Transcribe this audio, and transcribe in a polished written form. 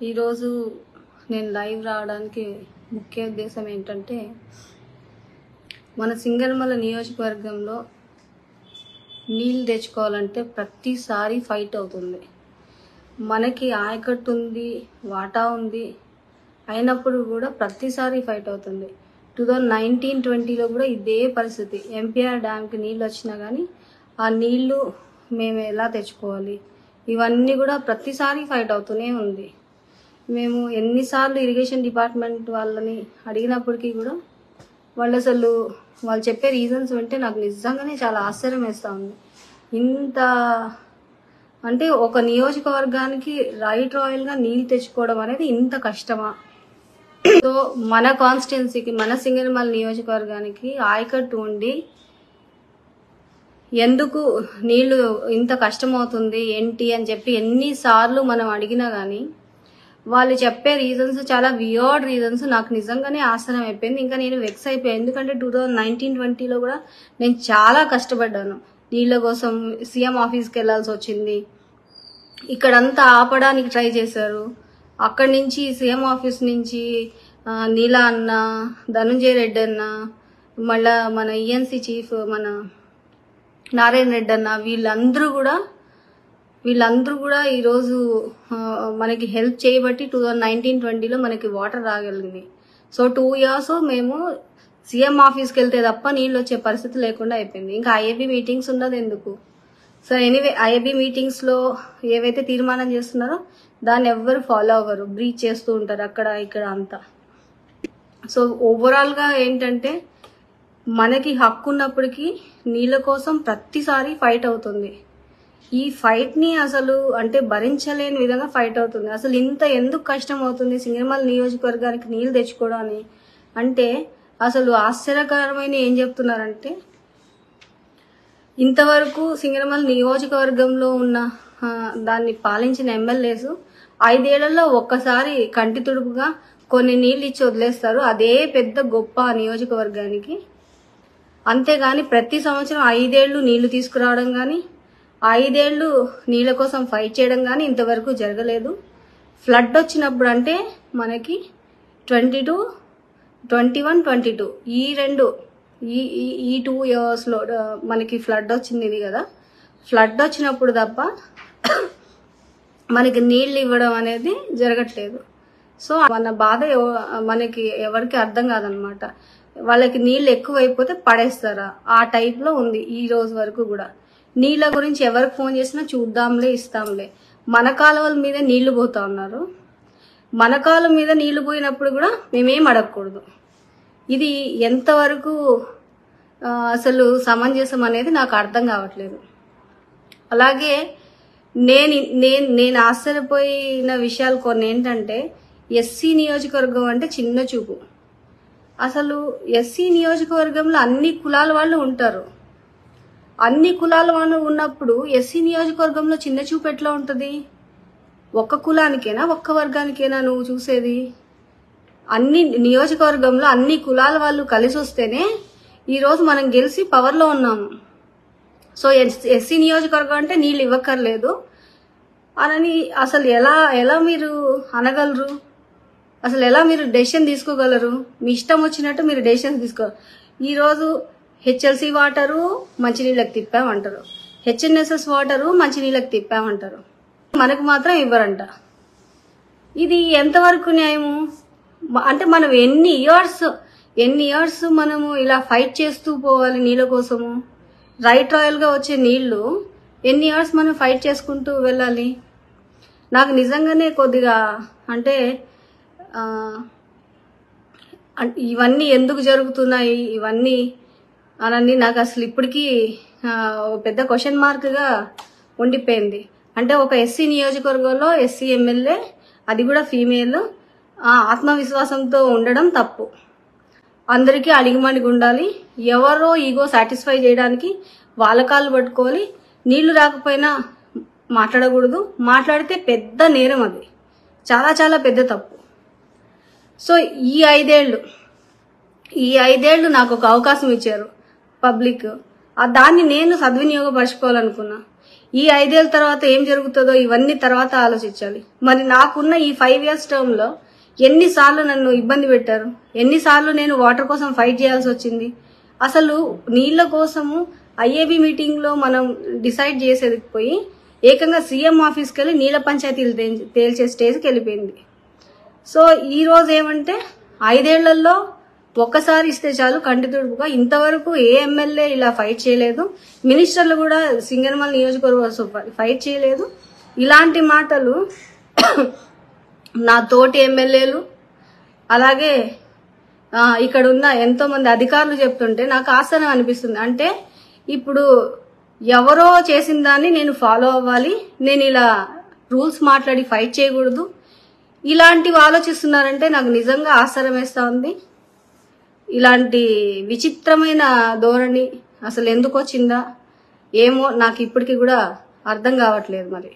ఈరోజు నేను లైవ్ రావడానికి ముఖ్య ఉద్దేశం ఏంటంటే, మన సింగనమల నియోజకవర్గంలో నీళ్ళు తెచ్చుకోవాలంటే ప్రతిసారి ఫైట్ అవుతుంది. మనకి ఆయకట్టు ఉంది, వాటా ఉంది, అయినప్పుడు కూడా ప్రతిసారి ఫైట్ అవుతుంది. 2019-20లో కూడా ఇదే పరిస్థితి. ఎంపీఆర్ డ్యామ్కి నీళ్ళు వచ్చినా కానీ ఆ నీళ్లు మేము ఎలా తెచ్చుకోవాలి, ఇవన్నీ కూడా ప్రతిసారి ఫైట్ అవుతూనే ఉంది. మేము ఎన్నిసార్లు ఇరిగేషన్ డిపార్ట్మెంట్ వాళ్ళని అడిగినప్పటికీ కూడా వాళ్ళు చెప్పే రీజన్స్ వింటే నాకు నిజంగానే చాలా ఆశ్చర్యం వేస్తూ ఉంది. ఇంత అంటే ఒక నియోజకవర్గానికి రైట్ రాయల్గా నీళ్ళు తెచ్చుకోవడం అనేది ఇంత కష్టమా? సో మన కాన్స్టిట్యున్సీకి, మన సింగనమల నియోజకవర్గానికి ఆయకట్టు ఉండి ఎందుకు నీళ్లు ఇంత కష్టమవుతుంది ఏంటి అని చెప్పి ఎన్నిసార్లు మనం అడిగినా కానీ వాళ్ళు చెప్పే రీజన్స్ చాలా వియర్డ్ రీజన్స్. నాకు నిజంగానే ఆశ్చర్యం అయిపోయింది. ఇంకా నేను వెక్స్ అయిపోయాను. ఎందుకంటే 2019-20లో కూడా నేను చాలా కష్టపడ్డాను నీళ్ళ కోసం. సీఎం ఆఫీస్కి వెళ్లాల్సి వచ్చింది. ఇక్కడంతా ఆపడానికి ట్రై చేశారు. అక్కడి నుంచి సీఎం ఆఫీస్ నుంచి నీలా అన్న, ధనుంజయ రెడ్డి అన్న, మళ్ళా మన ఈఎన్సీ చీఫ్ మన నారాయణ రెడ్డి అన్న, వీళ్ళందరూ కూడా ఈరోజు మనకి హెల్ప్ చేయబట్టి 2019-20లో మనకి వాటర్ రాగలిగింది. సో 2 years మేము సీఎం ఆఫీస్కి వెళ్తే తప్ప నీళ్ళు వచ్చే పరిస్థితి లేకుండా అయిపోయింది. ఇంకా ఐఏబీ మీటింగ్స్ ఉన్నది ఎందుకు? సో ఎనీవే, ఐఏబీ మీటింగ్స్లో ఏవైతే తీర్మానం చేస్తున్నారో దాన్ని ఎవ్వరు ఫాలో అవ్వరు, బ్రీచ్ చేస్తూ ఉంటారు అక్కడ ఇక్కడ అంతా. సో ఓవరాల్గా ఏంటంటే, మనకి హక్కు ఉన్నప్పటికీ నీళ్ళ కోసం ప్రతిసారి ఫైట్ అవుతుంది. ఈ ఫైట్ని అసలు అంటే భరించలేని విధంగా ఫైట్ అవుతుంది. అసలు ఇంత ఎందుకు కష్టం అవుతుంది సింగనమల నియోజకవర్గానికి నీళ్ళు తెచ్చుకోవడానికి అంటే, అసలు ఆశ్చర్యకరమైన ఏం చెప్తున్నారంటే, ఇంతవరకు సింగనమల నియోజకవర్గంలో ఉన్న దాన్ని పాలించిన ఎమ్మెల్యేస్ 5 ఏళ్లలో ఒక్కసారి కంటి తుడుపుగా కొన్ని నీళ్ళు ఇచ్చి వదిలేస్తారు. అదే పెద్ద గొప్ప నియోజకవర్గానికి. అంతేగాని ప్రతి సంవత్సరం 5 ఏళ్ళు నీళ్లు తీసుకురావడం కానీ, 5 ఏళ్ళు నీళ్ళ కోసం ఫైట్ చేయడం కానీ ఇంతవరకు జరగలేదు. ఫ్లడ్ వచ్చినప్పుడు అంటే మనకి 22, 21, 22 ఈ 2 yearsలో మనకి ఫ్లడ్ వచ్చింది ఇది కదా. ఫ్లడ్ వచ్చినప్పుడు తప్ప మనకి నీళ్ళు ఇవ్వడం అనేది జరగట్లేదు. సో మన బాధ మనకి ఎవరికి అర్థం కాదనమాట. వాళ్ళకి నీళ్ళు ఎక్కువైపోతే పడేస్తారా, ఆ టైప్లో ఉంది ఈ రోజు వరకు కూడా. నీళ్ళ గురించి ఎవరికి ఫోన్ చేసినా చూద్దాంలే, ఇస్తాంలే. మన కాలువల మీద నీళ్లు పోతా ఉన్నారు. మన కాలువ మీద నీళ్లు పోయినప్పుడు కూడా మేమేం అడగకూడదు. ఇది ఎంతవరకు అసలు సమంజసం అనేది నాకు అర్థం కావట్లేదు. అలాగే నేను ఆశ్చర్యపోయిన విషయాలు కొన్ని ఏంటంటే, ఎస్సీ నియోజకవర్గం అంటే చిన్న చూపు. అసలు ఎస్సీ నియోజకవర్గంలో అన్ని కులాల వాళ్ళు ఉంటారు. అన్ని కులాల వాళ్ళు ఉన్నప్పుడు ఎస్సీ నియోజకవర్గంలో చిన్న చూపు ఎట్లా ఉంటుంది? ఒక్క కులానికేనా, ఒక్క వర్గానికేనా నువ్వు చూసేది? అన్ని నియోజకవర్గంలో అన్ని కులాల వాళ్ళు కలిసి వస్తేనే ఈరోజు మనం గెలిచి పవర్లో ఉన్నాము. సో ఎస్సీ నియోజకవర్గం అంటే నీళ్ళు ఇవ్వక్కర్లేదు అని అసలు ఎలా మీరు అనగలరు? అసలు ఎలా మీరు డెసిషన్ తీసుకోగలరు? మీ ఇష్టం వచ్చినట్టు మీరు డెసిషన్స్ తీసుకో. ఈరోజు హెచ్ఎల్సీ వాటరు మంచినీళ్ళకి తిప్పామంటారు, హెచ్ఎన్ఎస్ఎస్ వాటరు మంచినీళ్ళకి తిప్పామంటారు, మనకు మాత్రం ఇవ్వరంట. ఇది ఎంతవరకు న్యాయము? అంటే మనం ఎన్ని ఇయర్స్ మనము ఇలా ఫైట్ చేస్తూ పోవాలి నీళ్ళ కోసము? రైట్ రాయల్గా వచ్చే నీళ్లు ఎన్ని ఇయర్స్ మనం ఫైట్ చేసుకుంటూ వెళ్ళాలి? నాకు నిజంగానే కొద్దిగా అంటే ఇవన్నీ ఎందుకు జరుగుతున్నాయి ఇవన్నీ అని నాకు అసలు ఇప్పటికీ పెద్ద క్వశ్చన్ మార్క్గా ఉండిపోయింది. అంటే ఒక ఎస్సీ నియోజకవర్గంలో ఎస్సీ ఎమ్మెల్యే, అది కూడా ఫీమేల్, ఆత్మవిశ్వాసంతో ఉండడం తప్పు. అందరికీ అడిగిమడిగి ఉండాలి. ఎవరో ఈగో సాటిస్ఫై చేయడానికి వాళ్ళ కాళ్ళు పట్టుకోవాలి. నీళ్లు రాకపోయినా మాట్లాడకూడదు. మాట్లాడితే పెద్ద నేరం, అది చాలా చాలా పెద్ద తప్పు. సో ఈ 5 ఏళ్ళు నాకు ఒక అవకాశం ఇచ్చారు పబ్లిక్. దాన్ని నేను సద్వినియోగపరచుకోవాలనుకున్నా. ఈ 5 ఏళ్ళ తర్వాత ఏం జరుగుతుందో ఇవన్నీ తర్వాత ఆలోచించాలి. మరి నాకున్న ఈ 5 ఇయర్స్ టర్మ్ లో ఎన్నిసార్లు నన్ను ఇబ్బంది పెట్టారు, ఎన్నిసార్లు నేను వాటర్ కోసం ఫైట్ చేయాల్సి వచ్చింది. అసలు నీళ్ల కోసము ఐఏబీ మీటింగ్ లో మనం డిసైడ్ చేసేది పోయి ఏకంగా సీఎం ఆఫీస్కి వెళ్ళి నీళ్ల పంచాయతీలు తేల్చే స్టేజ్కి వెళ్ళిపోయింది. సో ఈ రోజు ఏమంటే 5 ఏళ్లలో ఒక్కసారి ఇస్తే చాలు కంటి తుడుపుగా. ఇంతవరకు ఏ ఎమ్మెల్యే ఇలా ఫైట్ చేయలేదు, మినిస్టర్లు కూడా సింగనమల నియోజకవర్గం ఫైట్ చేయలేదు. ఇలాంటి మాటలు నా తోటి ఎమ్మెల్యేలు అలాగే ఇక్కడ ఉన్న ఎంతో మంది అధికారులు చెప్తుంటే నాకు ఆశ్చర్యం అనిపిస్తుంది. అంటే ఇప్పుడు ఎవరో చేసిన దాన్ని నేను ఫాలో అవ్వాలి, నేను ఇలా రూల్స్ మాట్లాడి ఫైట్ చేయకూడదు, ఇలాంటివి ఆలోచిస్తున్నారంటే నాకు నిజంగా ఆశ్చర్యం వేస్తా ఉంది. ఇలాంటి విచిత్రమైన ధోరణి అసలు ఎందుకు వచ్చిందా ఏమో నాకు ఇప్పటికీ కూడా అర్థం కావట్లేదు మరి.